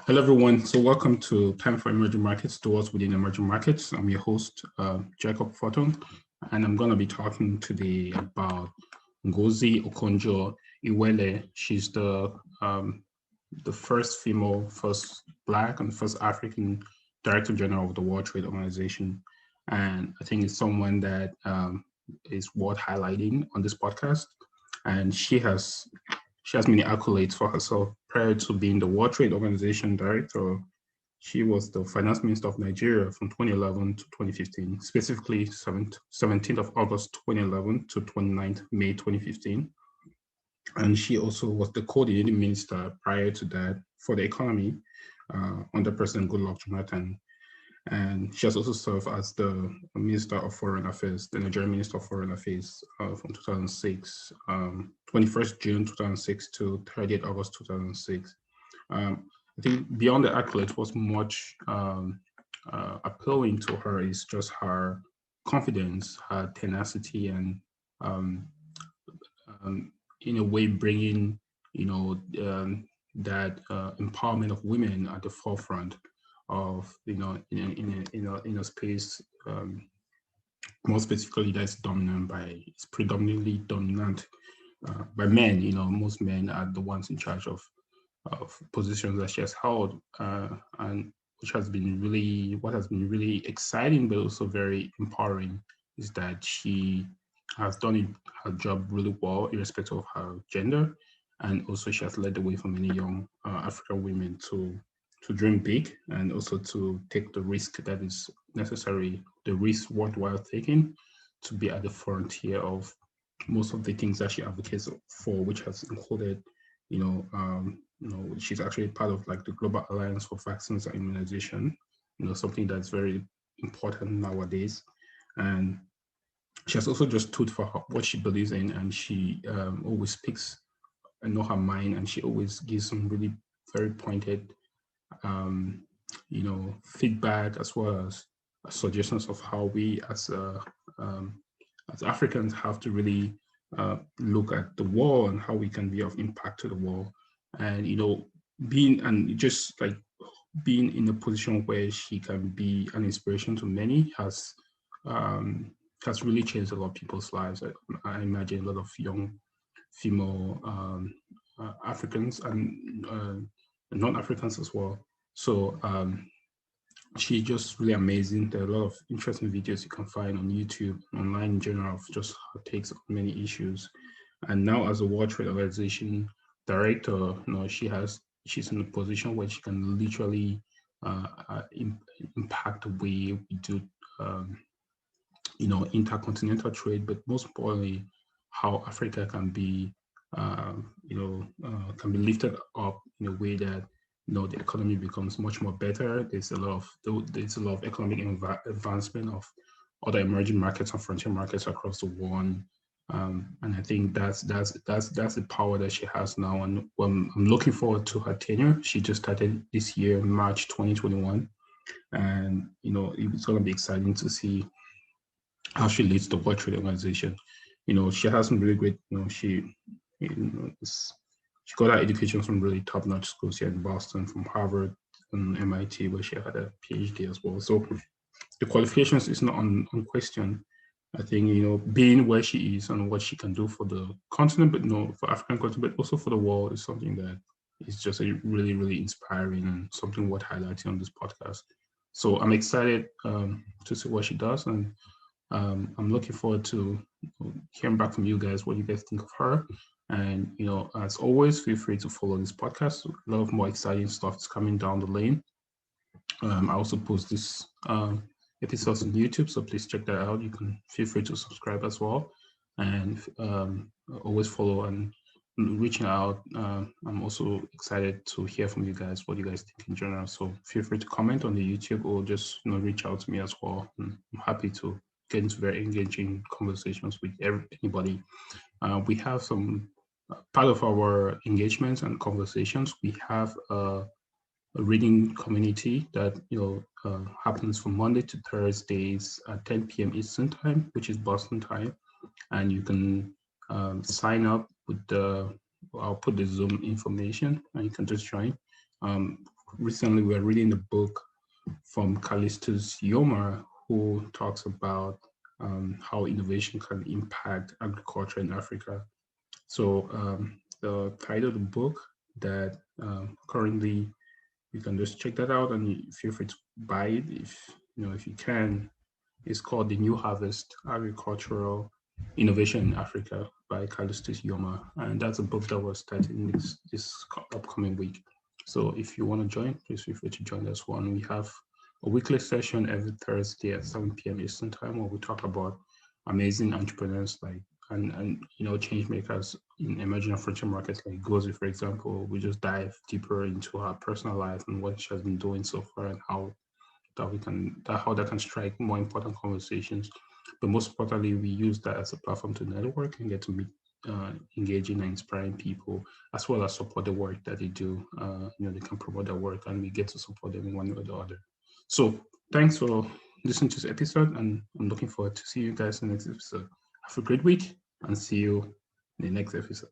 Hello, everyone. So welcome to Time for Emerging Markets, Towards Within Emerging Markets. I'm your host, Jacob Fortung, and I'm going to be talking today about Ngozi Okonjo-Iweala. She's the first female, first Black, and first African Director General of the World Trade Organization. And I think it's someone that is worth highlighting on this podcast. And she has many accolades for herself. Prior to being the World Trade Organization director, she was the finance minister of Nigeria from 2011 to 2015, specifically 17th of August 2011 to 29th May 2015. And she also was the coordinating minister prior to that for the economy under President Goodluck Jonathan. And she has also served as the Minister of Foreign Affairs, the Nigerian Minister of Foreign Affairs from 2006, 21st June 2006 to 30th August 2006. I think beyond the accolades, what's much appealing to her is just her confidence, her tenacity, and in a way bringing, that empowerment of women at the forefront of in a space more specifically that's predominantly dominant by men. Most men are the ones in charge of positions that she has held, and what has been really exciting but also very empowering is that she has done her job really well irrespective of her gender, and also she has led the way for many young African women to dream big and also to take the risk that is necessary, the risk worthwhile taking to be at the frontier of most of the things that she advocates for, which has included, she's actually part of like the Global Alliance for Vaccines and Immunization, something that's very important nowadays. And she has also just stood for what she believes in, and she always speaks her mind, and she always gives some really very pointed feedback as well as suggestions of how we as Africans have to really look at the world and how we can be of impact to the world. And being in a position where she can be an inspiration to many has really changed a lot of people's lives. I imagine a lot of young female Africans and non-Africans as well. So she's just really amazing. There are a lot of interesting videos you can find on YouTube, online in general, of just her takes on many issues. And now as a World Trade Organization director, she's in a position where she can literally impact the way we do, intercontinental trade, but most importantly, how Africa can be, can be lifted up in a way that the economy becomes much more better. There's a lot of economic advancement of other emerging markets and frontier markets across the world. And I think that's the power that she has now. And I'm looking forward to her tenure. She just started this year, March 2021, and it's going to be exciting to see how she leads the World Trade Organization. She has some really great. She got her education from really top-notch schools here in Boston, from Harvard and MIT, where she had a PhD as well. So the qualifications is not on question. I think, being where she is and what she can do for the continent, but for African continent, but also for the world, is something that is just a really, really inspiring and something worth highlighting on this podcast. So I'm excited to see what she does, and I'm looking forward to hearing back from you guys, what you guys think of her. And, as always, feel free to follow this podcast. A lot of more exciting stuff is coming down the lane. I also post this episodes on YouTube, so please check that out. You can feel free to subscribe as well. And always follow and reaching out. I'm also excited to hear from you guys, what you guys think in general. So feel free to comment on the YouTube or just reach out to me as well. I'm happy to get into very engaging conversations with anybody. We have some part of our engagements and conversations. We have a reading community that happens from Monday to Thursdays at 10 p.m. Eastern time, which is Boston time, and you can sign up with I'll put the Zoom information, and you can just join. recently we're reading the book from Callistus Yoma, who talks about how innovation can impact agriculture in Africa. So the title of the book that currently you can just check that out and you feel free to buy it if you can. It's called The New Harvest: Agricultural Innovation in Africa by Callistus Yoma, and that's a book that was starting this upcoming week. So if you want to join, please feel free to join us. We have a weekly session every Thursday at 7 p.m. Eastern Time where we talk about amazing entrepreneurs and change makers in emerging and frontier markets like Ngozi, for example. We just dive deeper into her personal life and what she has been doing so far and how that can strike more important conversations. But most importantly, we use that as a platform to network and get to meet engaging and inspiring people, as well as support the work that they do. They can promote their work and we get to support them in one way or the other. So thanks for listening to this episode, and I'm looking forward to see you guys in the next episode. Have a great week and see you in the next episode.